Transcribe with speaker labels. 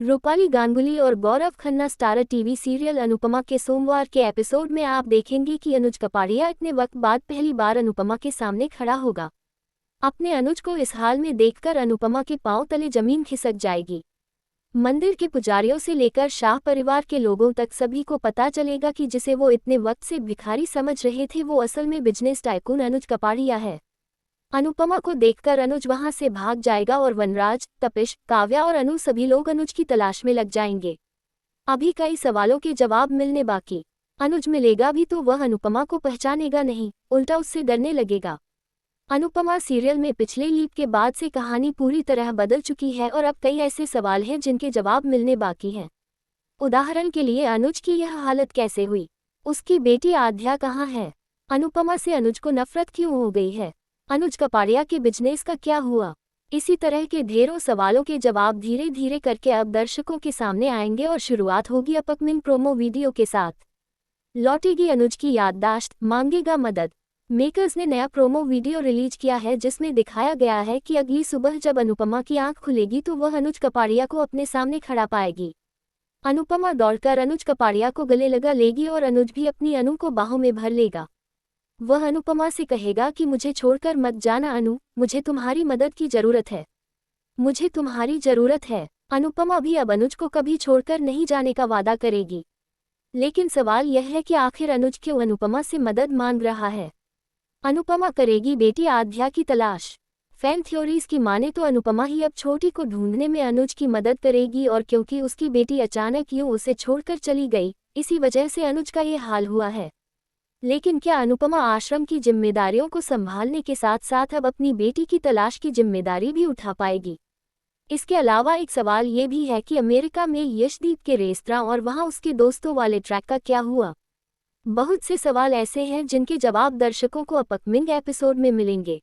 Speaker 1: रूपाली गांगुली और Gaurav Khanna starrer TV serial Anupamaa के सोमवार के एपिसोड में आप देखेंगे कि अनुज कपाड़िया इतने वक्त बाद पहली बार अनुपमा के सामने खड़ा होगा। अपने अनुज को इस हाल में देखकर अनुपमा के पांव तले जमीन खिसक जाएगी। मंदिर के पुजारियों से लेकर शाह परिवार के लोगों तक सभी को पता चलेगा कि जिसे वो इतने वक्त से भिखारी समझ रहे थे वो असल में बिजनेस टाइकून अनुज कपाड़िया है। अनुपमा को देखकर अनुज वहां से भाग जाएगा और वनराज, तपिश, काव्या और अनु सभी लोग अनुज की तलाश में लग जाएंगे। अभी कई सवालों के जवाब मिलने बाकी। अनुज मिलेगा भी तो वह अनुपमा को पहचानेगा नहीं, उल्टा उससे डरने लगेगा। अनुपमा सीरियल में पिछले लीप के बाद से कहानी पूरी तरह बदल चुकी है और अब कई ऐसे सवाल हैं जिनके जवाब मिलने बाकी हैं। उदाहरण के लिए अनुज की यह हालत कैसे हुई? उसकी बेटी आध्या कहाँ है? अनुपमा से अनुज को नफरत क्यों हो गई है? अनुज कपाड़िया के बिजनेस का क्या हुआ? इसी तरह के ढेरों सवालों के जवाब धीरे धीरे करके अब दर्शकों के सामने आएंगे और शुरुआत होगी अपकमिंग प्रोमो वीडियो के साथ। लौटेगी अनुज की याददाश्त, मांगेगा मदद। मेकर्स ने नया प्रोमो वीडियो रिलीज किया है जिसमें दिखाया गया है कि अगली सुबह जब अनुपमा की आंख खुलेगी तो वह अनुज कपाड़िया को अपने सामने खड़ा पाएगी। अनुपमा दौड़कर अनुज कपाड़िया को गले लगा लेगी और अनुज भी अपनी अनु को बाहों में भर लेगा। वह अनुपमा से कहेगा कि मुझे छोड़कर मत जाना अनु, मुझे तुम्हारी मदद की जरूरत है। मुझे तुम्हारी जरूरत है। अनुपमा भी अब अनुज को कभी छोड़कर नहीं जाने का वादा करेगी। लेकिन सवाल यह है कि आखिर अनुज क्यों अनुपमा से मदद मांग रहा है? अनुपमा करेगी बेटी आध्या की तलाश। फैन थ्योरीज की माने तो अनुपमा ही अब छोटी को ढूंढने में अनुज की मदद करेगी और क्योंकि उसकी बेटी अचानक यूं उसे छोड़कर चली गई, इसी वजह से अनुज का ये हाल हुआ है। लेकिन क्या अनुपमा आश्रम की जिम्मेदारियों को संभालने के साथ साथ अब अपनी बेटी की तलाश की जिम्मेदारी भी उठा पाएगी? इसके अलावा एक सवाल ये भी है कि अमेरिका में यशदीप के रेस्तरां और वहां उसके दोस्तों वाले ट्रैक का क्या हुआ? बहुत से सवाल ऐसे हैं जिनके जवाब दर्शकों को अपकमिंग एपिसोड में मिलेंगे।